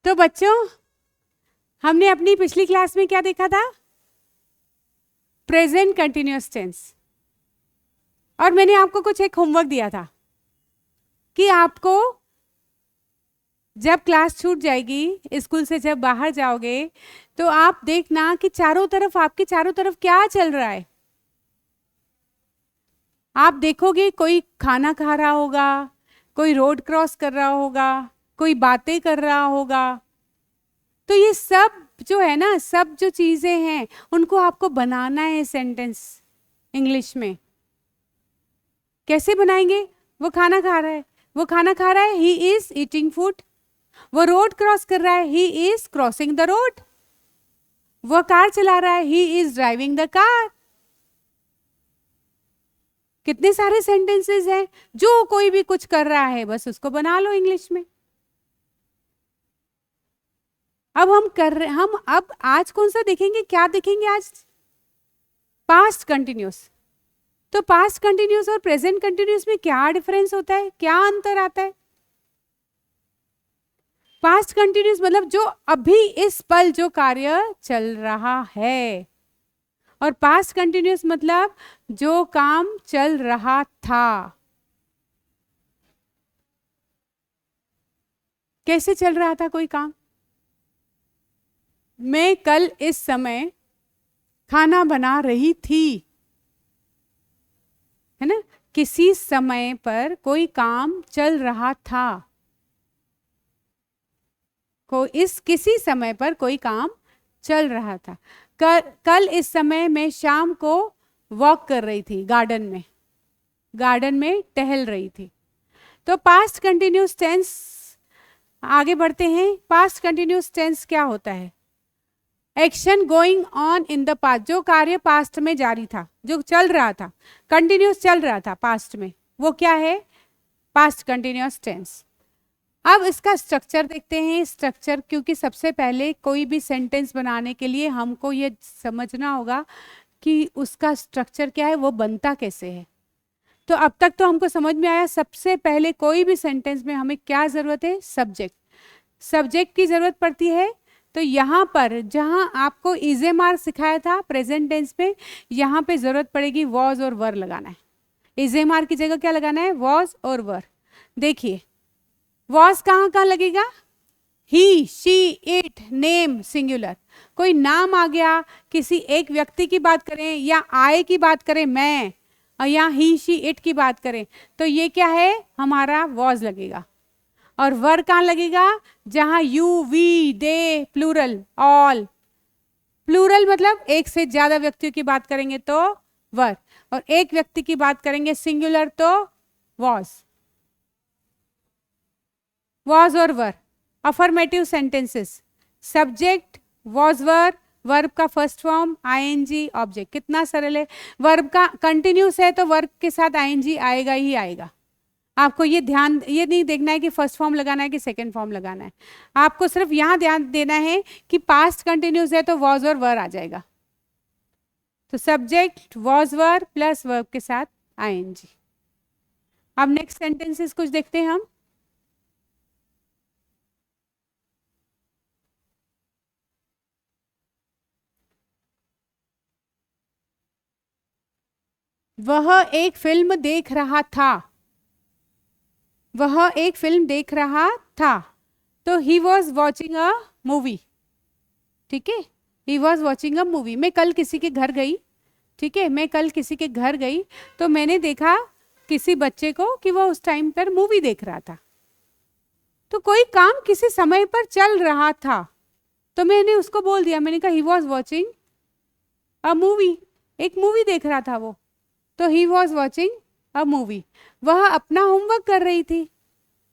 तो बच्चों, हमने अपनी पिछली क्लास में क्या देखा था? Present continuous tense. और मैंने आपको कुछ एक होमवर्क दिया था कि आपको जब क्लास छूट जाएगी, स्कूल से जब बाहर जाओगे, तो आप देखना कि चारों तरफ, आपके चारों तरफ क्या चल रहा है। आप देखोगे कोई खाना खा रहा होगा, कोई रोड क्रॉस कर रहा होगा, कोई बातें कर रहा होगा। तो ये सब जो है ना, सब जो चीजें हैं, उनको आपको बनाना है सेंटेंस इंग्लिश में। कैसे बनाएंगे? वो खाना खा रहा है, वो खाना खा रहा है, ही इज ईटिंग फूड। वो रोड क्रॉस कर रहा है, he is crossing the road. वो कार चला रहा है, he is driving the car. कितने सारे सेंटेंसेस हैं। जो कोई भी कुछ कर रहा है, बस उसको बना लो इंग्लिश में। अब हम अब आज कौन सा देखेंगे? क्या देखेंगे आज? Past continuous. तो पास्ट कंटिन्यूस और प्रेजेंट कंटिन्यूस में क्या डिफरेंस होता है, क्या अंतर आता है? पास्ट कंटिन्यूस मतलब जो अभी इस पल जो कार्य चल रहा है, और पास्ट कंटिन्यूस मतलब जो काम चल रहा था। कैसे चल रहा था कोई काम? मैं कल इस समय खाना बना रही थी, है ना? किसी समय पर कोई काम चल रहा था। किसी समय पर कोई काम चल रहा था। कल इस समय मैं शाम को वॉक कर रही थी, गार्डन में टहल रही थी। तो पास्ट कंटिन्यूस टेंस, आगे बढ़ते हैं। पास्ट कंटिन्यूस टेंस क्या होता है? Action going on in the past, जो कार्य पास्ट में जारी था, जो चल रहा था, कंटिन्यूस चल रहा था पास्ट में, वो क्या है? Past continuous tense. अब इसका स्ट्रक्चर देखते हैं। स्ट्रक्चर, क्योंकि सबसे पहले कोई भी सेंटेंस बनाने के लिए हमको ये समझना होगा कि उसका स्ट्रक्चर क्या है, वो बनता कैसे है। तो अब तक तो हमको समझ में आया, सबसे पहले कोई भी सेंटेंस में हमें क्या जरूरत है? सब्जेक्ट की जरूरत पड़ती है। तो यहाँ पर जहाँ आपको इजेमार सिखाया था प्रेजेंट टेंस में, यहाँ पे जरूरत पड़ेगी वॉज और वर लगाना है। इजेमार की जगह क्या लगाना है? वॉज और वर। देखिए, वॉज कहाँ कहाँ लगेगा? ही, शी, इट, नेम सिंगुलर। कोई नाम आ गया, किसी एक व्यक्ति की बात करें, या आय की बात करें मैं, या ही, शी, इट की बात करें, तो ये क्या है? हमारा वॉज लगेगा। और वर कहाँ लगेगा? जहां you, we, they, plural, all. Plural मतलब एक से ज्यादा व्यक्तियों की बात करेंगे तो वर, और एक व्यक्ति की बात करेंगे सिंगुलर तो वॉज। वॉज और were. Affirmative sentences, subject was were, verb का फर्स्ट फॉर्म आईएनजी, ऑब्जेक्ट। कितना सरल है। वर्ब का कंटिन्यूस है तो वर्ब के साथ आईएनजी आएगा ही आएगा। आपको ये नहीं देखना है कि फर्स्ट फॉर्म लगाना है कि सेकंड फॉर्म लगाना है। आपको सिर्फ यहां ध्यान देना है कि पास्ट कंटिन्यूस है तो वॉज और वर आ जाएगा। तो subject was were plus verb के साथ आईएनजी। अब नेक्स्ट सेंटेंसेस कुछ देखते हैं हम। वह एक फिल्म देख रहा था। वह एक फिल्म देख रहा था, तो he was watching a movie. ठीक है, he was watching a movie. मैं कल किसी के घर गई, ठीक है, मैं कल किसी के घर गई तो मैंने देखा किसी बच्चे को कि वो उस टाइम पर मूवी देख रहा था। तो कोई काम किसी समय पर चल रहा था, तो मैंने उसको बोल दिया, मैंने कहा he was watching a movie. एक मूवी देख रहा था वो, तो he was watching a movie. वह अपना होमवर्क कर रही थी।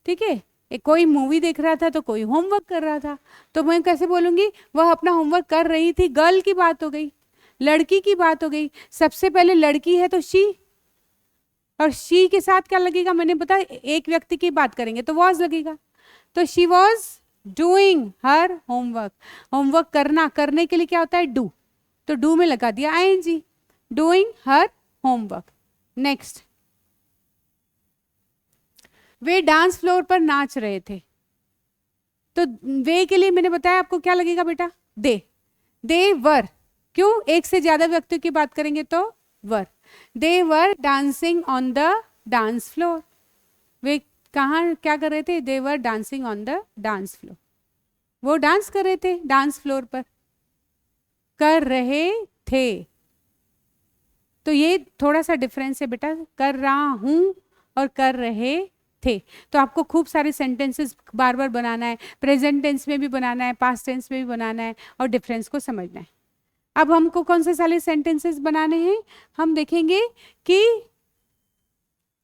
ठीक है, कोई मूवी देख रहा था तो कोई होमवर्क कर रहा था, तो मैं कैसे बोलूंगी? वह अपना होमवर्क कर रही थी। गर्ल की बात हो गई, लड़की की बात हो गई। सबसे पहले लड़की है तो शी, और शी के साथ क्या लगेगा? मैंने बताया एक व्यक्ति की बात करेंगे तो वॉज लगेगा। तो she was doing her homework. Homework करना, करने के लिए क्या होता है? डू। तो डू में लगा दिया ING, doing her homework. Next, वे डांस फ्लोर पर नाच रहे थे। तो वे के लिए मैंने बताया आपको क्या लगेगा बेटा, दे वर, क्यों, एक से ज्यादा व्यक्तियों की बात करेंगे तो were. They were dancing on the dance floor, वे कहाँ क्या कर रहे थे, they were dancing on the dance floor, वो डांस कर रहे थे डांस फ्लोर पर, कर रहे थे। तो ये थोड़ा सा डिफरेंस है बेटा, कर रहा हूं और कर रहे थे। तो आपको खूब सारे सेंटेंसेस बार बार बनाना है, प्रेजेंट टेंस में भी बनाना है, पास्ट टेंस में भी बनाना है, और डिफरेंस को समझना है। अब हमको कौन से सारे सेंटेंसेस बनाने हैं, हम देखेंगे कि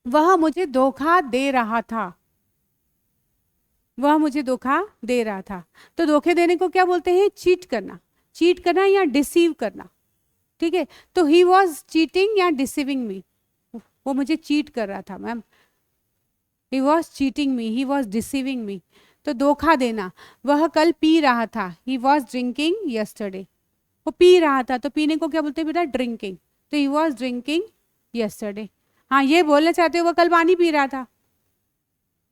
वह मुझे धोखा दे रहा था, वह मुझे धोखा दे रहा था। तो धोखे देने को क्या बोलते हैं, चीट करना, चीट करना या डिसीव करना, ठीक है। तो ही वॉज चीटिंग या डिसीविंग मी, वो मुझे चीट कर रहा था ma'am, he was cheating me, he was deceiving me. तो धोखा देना, वह कल पी रहा था, ही वॉज ड्रिंकिंग यस्टरडे, वो पी रहा था, तो पीने को क्या बोलते हैं बेटा, ड्रिंकिंग, तो ही वॉज ड्रिंकिंग यस्टरडे। हाँ ये बोलना चाहते हो वो कल पानी पी रहा था,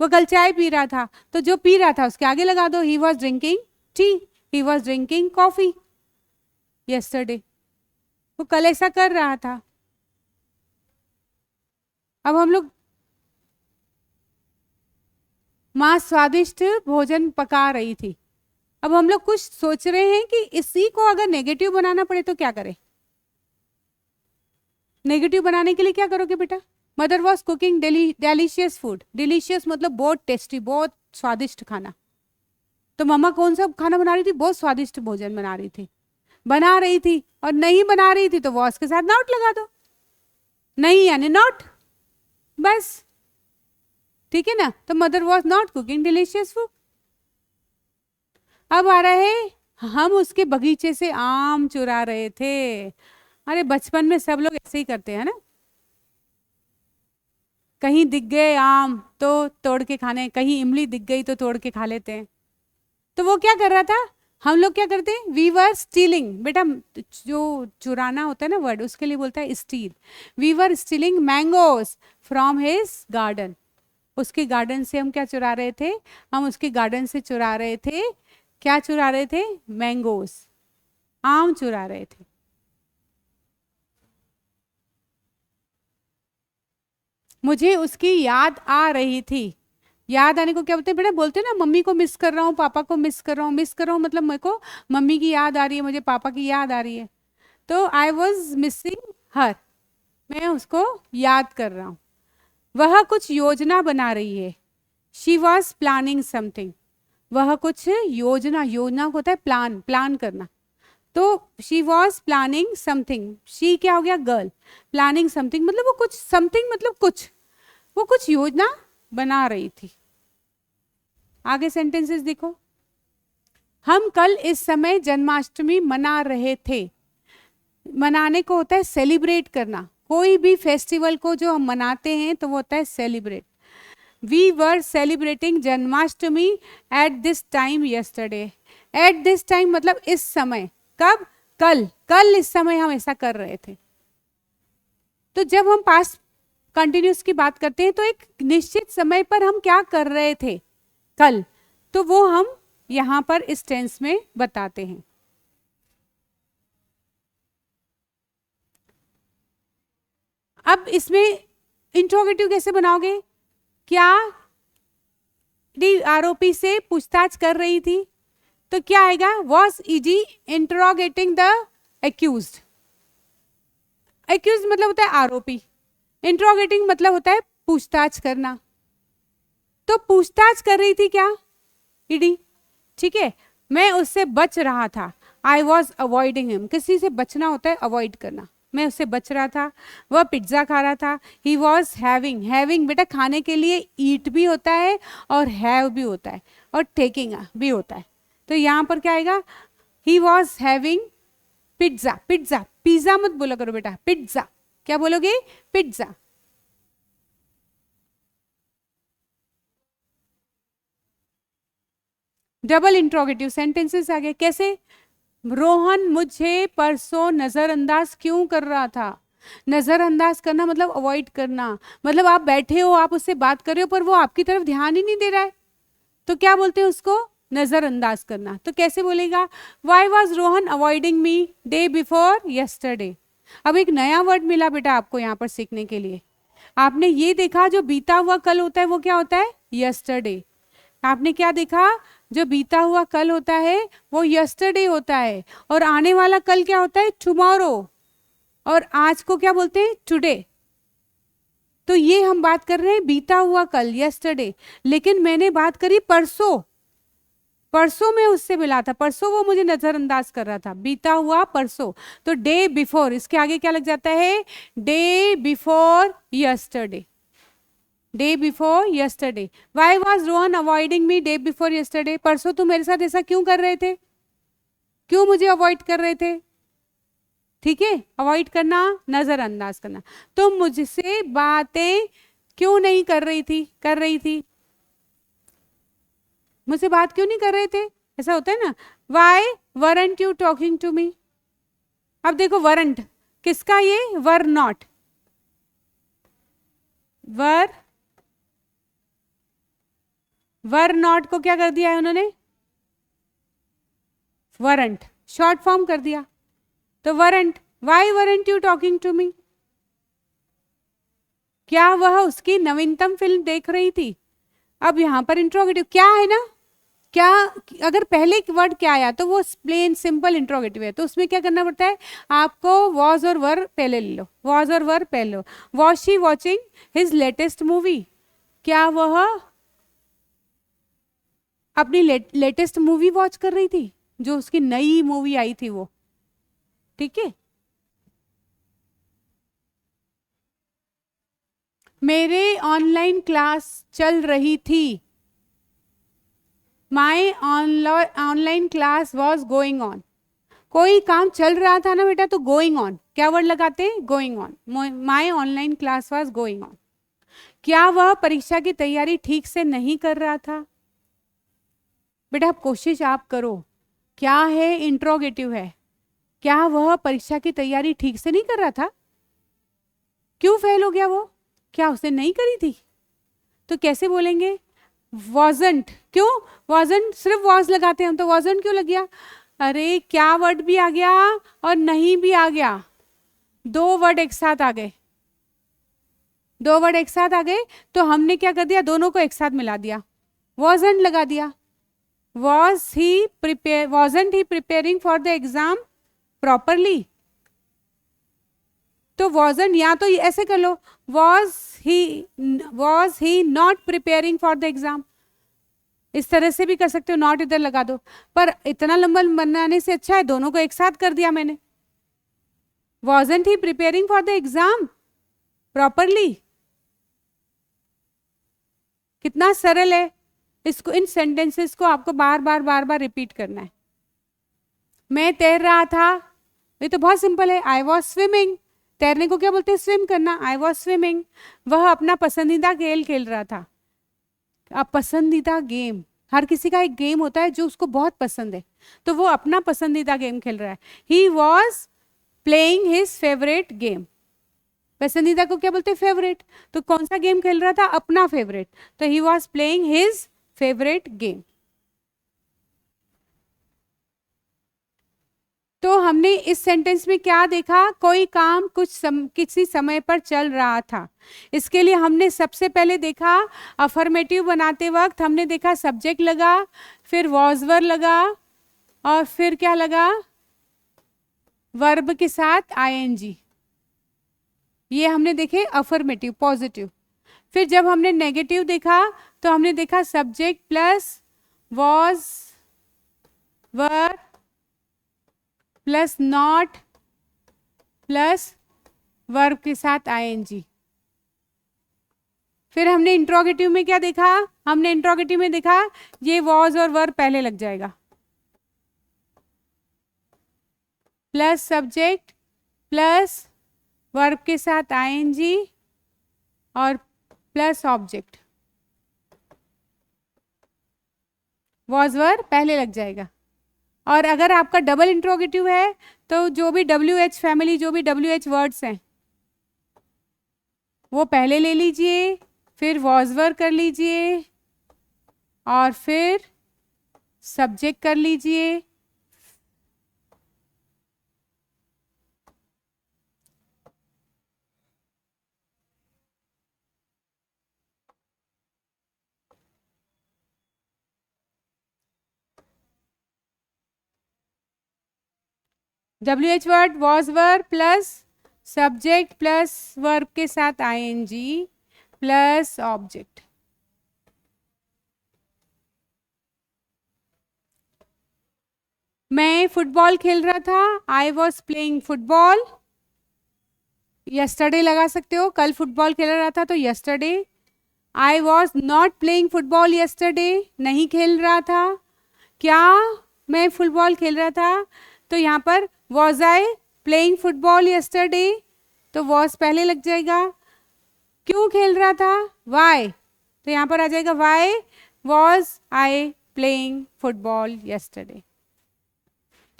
वो कल चाय पी रहा था, तो जो पी रहा था उसके आगे लगा दो, ही was drinking tea, he was drinking coffee yesterday, वो कल ऐसा कर रहा था। अब हम लोग, माँ स्वादिष्ट भोजन पका रही थी। अब हम लोग कुछ सोच रहे हैं कि इसी को अगर नेगेटिव बनाना पड़े तो क्या करें। नेगेटिव बनाने के लिए क्या करोगे बेटा, mother was cooking delicious food, delicious मतलब बहुत टेस्टी, बहुत स्वादिष्ट खाना। तो मम्मा कौन सा खाना बना रही थी, बहुत स्वादिष्ट भोजन बना रही थी, बना रही थी। और नहीं बना रही थी तो वॉज के साथ नॉट लगा दो, नहीं यानी नॉट, बस, ठीक है ना। तो mother was not cooking delicious food. अब आ रहा है, हम उसके बगीचे से आम चुरा रहे थे। अरे बचपन में सब लोग ऐसे ही करते हैं ना, कहीं दिख गए आम तो तोड़ के खाने, कहीं इमली दिख गई तो तोड़ के खा लेते हैं। तो वो क्या कर रहा था, हम लोग क्या करते हैं, वी वर स्टीलिंग, बेटा जो चुराना होता है ना वर्ड, उसके लिए बोलता है steal. We were stealing mangoes from his garden, उसके गार्डन से हम क्या चुरा रहे थे, हम उसके गार्डन से चुरा रहे थे, क्या चुरा रहे थे, मैंगोज, आम चुरा रहे थे। मुझे उसकी याद आ रही थी, याद आने को क्या बोलते हैं बेटा, बोलते हैं ना मम्मी को मिस कर रहा हूँ, पापा को मिस कर रहा हूँ, मिस कर रहा हूँ मतलब मेरे को मम्मी की याद आ रही है, मुझे पापा की याद आ रही है। तो आई वॉज मिसिंग हर, मैं उसको याद कर रहा हूँ। वह कुछ योजना बना रही है, शी वॉज प्लानिंग समथिंग, वह कुछ योजना, योजना होता है प्लान, प्लान करना। तो she was planning something, she क्या हो गया, गर्ल, प्लानिंग समथिंग मतलब वो कुछ, समथिंग मतलब कुछ, वो कुछ योजना बना रही थी। आगे सेंटेंसेस देखो, हम कल इस समय जन्माष्टमी मना रहे थे। मनाने को होता है सेलिब्रेट करना, कोई भी फेस्टिवल को जो हम मनाते हैं तो वो होता है celebrate. We were celebrating Janmashtami at this time yesterday, at this time मतलब इस समय, कब, कल, कल इस समय हम ऐसा कर रहे थे। तो जब हम पास्ट कंटिन्यूस की बात करते हैं तो एक निश्चित समय पर हम क्या कर रहे थे कल, तो वो हम यहां पर इस टेंस में बताते हैं। अब इसमें इंट्रोगेटिव कैसे बनाओगे, क्या आरोपी से पूछताछ कर रही थी, तो क्या आएगा, was ED interrogating the accused, accused मतलब होता है आरोपी, इंट्रोगेटिंग मतलब होता है पूछताछ करना। तो पूछताछ कर रही थी क्या, ईडी, ठीक है। मैं उससे बच रहा था, आई वॉज अवॉइडिंग हिम, किसी से बचना होता है अवॉइड करना, मैं उससे बच रहा था। वह पिज्जा खा रहा था, ही वॉज हैविंग, हैविंग बेटा खाने के लिए ईट भी होता है और हैव भी होता है और टेकिंग भी होता है। तो यहां पर क्या आएगा, he was having pizza, pizza, pizza मत बोला करो बेटा, पिज्जा, क्या बोलोगे, पिज्जा। डबल इंट्रोगेटिव सेंटेंसेस आ गए, कैसे, रोहन मुझे परसों नजरअंदाज क्यों कर रहा था। नजरअंदाज करना मतलब अवॉइड करना, मतलब आप बैठे हो, आप उससे बात कर रहे हो पर वो आपकी तरफ ध्यान ही नहीं दे रहा है, तो क्या बोलते हैं उसको, नजरअंदाज करना। तो कैसे बोलेगा, why was Rohan avoiding me day before yesterday. अब एक नया वर्ड मिला बेटा आपको यहाँ पर सीखने के लिए। आपने ये देखा जो बीता हुआ कल होता है वो क्या होता है, यस्टरडे। आपने क्या देखा, जो बीता हुआ कल होता है वो यस्टरडे होता है, और आने वाला कल क्या होता है, टुमारो, और आज को क्या बोलते हैं, टुडे। तो ये हम बात कर रहे हैं बीता हुआ कल, यस्टरडे। लेकिन मैंने बात करी परसों, परसों में उससे मिला था, परसों वो मुझे नजरअंदाज कर रहा था, बीता हुआ परसों। तो डे बिफोर, इसके आगे क्या लग जाता है, day before yesterday, day before yesterday. Why was Rohan avoiding me day before yesterday. परसों तुम मेरे साथ ऐसा क्यों कर रहे थे, क्यों मुझे अवॉइड कर रहे थे। ठीक है, अवॉइड करना, नजरअंदाज करना। तुम मुझसे बातें क्यों नहीं कर रही थी, कर रही थी, मुझसे बात क्यों नहीं कर रहे थे, ऐसा होता है ना। Why weren't you talking to me. अब देखो वरंट किसका, ये वर नॉट, वर नॉट को क्या कर दिया है उन्होंने, वरंट शॉर्ट फॉर्म कर दिया। तो weren't, why weren't you talking to me. क्या वह उसकी नवीनतम फिल्म देख रही थी। अब यहां पर इंट्रोगेटिव क्या है ना, क्या, अगर पहले वर्ड क्या आया तो वो प्लेन सिंपल इंट्रोगेटिव है, तो उसमें क्या करना पड़ता है आपको, वॉज और वर पहले ले लो, वॉज और वर पहले लो। Was she watching his latest movie. क्या वह अपनी लेटेस्ट मूवी वॉच कर रही थी, जो उसकी नई मूवी आई थी वो। ठीक है, मेरे ऑनलाइन क्लास चल रही थी, my online class was going on. कोई काम चल रहा था ना बेटा, तो गोइंग ऑन, क्या वर्ड लगाते हैं, going on. My online class was going on. क्या वह परीक्षा की तैयारी ठीक से नहीं कर रहा था। बेटा कोशिश आप करो, क्या है, इंट्रोगेटिव है, क्या वह परीक्षा की तैयारी ठीक से नहीं कर रहा था, क्यों फेल हो गया वो, क्या उसने नहीं करी थी। तो कैसे बोलेंगे, wasn't, क्यों wasn't, सिर्फ was लगाते हैं हम, तो wasn't क्यों लग गया, अरे क्या वर्ड भी आ गया और नहीं भी आ गया, दो वर्ड एक साथ आ गए, दो वर्ड एक साथ आ गए, तो हमने क्या कर दिया, दोनों को एक साथ मिला दिया, wasn't लगा दिया। wasn't he preparing for the exam properly। तो wasn't, या तो ऐसे कर लो, was he not preparing for the exam। इस तरह से भी कर सकते हो, नॉट इधर लगा दो, पर इतना लंबा बनाने से अच्छा है दोनों को एक साथ कर दिया मैंने। wasn't he preparing for the exam properly। कितना सरल है, इसको, इन सेंटेंसेस को आपको बार बार रिपीट करना है। मैं तैर रहा था, ये तो बहुत सिंपल है, आई वॉज स्विमिंग। तैरने को क्या बोलते हैं, स्विम करना, आई वॉज स्विमिंग। वह अपना पसंदीदा खेल खेल रहा था। अब पसंदीदा गेम, हर किसी का एक गेम होता है जो उसको बहुत पसंद है, तो वो अपना पसंदीदा गेम खेल रहा है। He was playing his favourite game. पसंदीदा को क्या बोलते हैं, फेवरेट। तो कौन सा गेम खेल रहा था, अपना फेवरेट, तो he was playing his favourite game. तो हमने इस सेंटेंस में क्या देखा, कोई काम किसी समय पर चल रहा था। इसके लिए हमने सबसे पहले देखा, अफर्मेटिव बनाते वक्त हमने देखा सब्जेक्ट लगा, फिर वॉजवर लगा, और फिर क्या लगा, वर्ब के साथ आईएनजी। ये हमने देखे अफर्मेटिव, पॉजिटिव। फिर जब हमने नेगेटिव देखा तो हमने देखा subject plus was were plus not plus verb के साथ आईएनजी। फिर हमने इंट्रोगेटिव में क्या देखा, हमने इंट्रोगेटिव में देखा ये वॉज और वर्ब पहले लग जाएगा, प्लस सब्जेक्ट प्लस वर्ब के साथ आईएनजी और प्लस ऑब्जेक्ट, वॉज वर्ब पहले लग जाएगा। और अगर आपका डबल इंट्रोगेटिव है तो जो भी WH फैमिली, जो भी WH वर्ड्स हैं वो पहले ले लीजिए, फिर वॉज वर्ब कर लीजिए और फिर सब्जेक्ट कर लीजिए, WH word was verb plus subject plus verb के साथ ING प्लस ऑब्जेक्ट। मैं फुटबॉल खेल रहा था, I was playing football. Yesterday लगा सकते हो, कल फुटबॉल खेल रहा था तो yesterday. I was not playing football yesterday, नहीं खेल रहा था। क्या मैं फुटबॉल खेल रहा था, तो यहाँ पर was I playing football yesterday, तो वॉज पहले लग जाएगा। क्यों खेल रहा था, वाई, तो यहाँ पर आ जाएगा why was I playing football yesterday.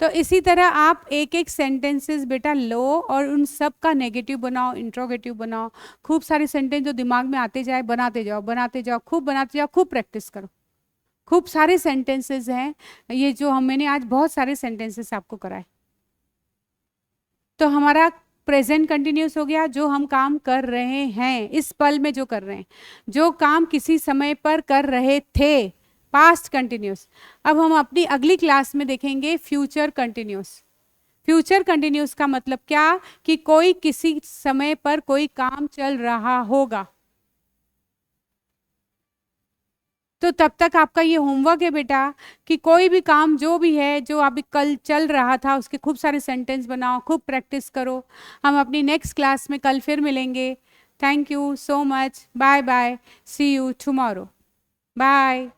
तो इसी तरह आप एक एक सेंटेंसेस बेटा लो और उन सब का नेगेटिव बनाओ, इंट्रोगेटिव बनाओ। खूब सारे सेंटेंस जो दिमाग में आते जाए बनाते जाओ, बनाते जाओ, खूब बनाते जाओ, खूब प्रैक्टिस करो। खूब सारे सेंटेंसेस हैं ये जो मैंने आज बहुत सारे सेंटेंसेस आपको कराए। तो हमारा प्रेजेंट कंटिन्यूस हो गया, जो हम काम कर रहे हैं इस पल में, जो कर रहे हैं, जो काम किसी समय पर कर रहे थे, पास्ट कंटिन्यूस। अब हम अपनी अगली क्लास में देखेंगे फ्यूचर कंटिन्यूस। फ्यूचर कंटिन्यूस का मतलब क्या, कि कोई किसी समय पर कोई काम चल रहा होगा। तो तब तक आपका ये होमवर्क है बेटा कि कोई भी काम जो भी है, जो अभी कल चल रहा था, उसके खूब सारे सेंटेंस बनाओ, खूब प्रैक्टिस करो। हम अपनी नेक्स्ट क्लास में कल फिर मिलेंगे। Thank you so much, bye bye, see you tomorrow, bye.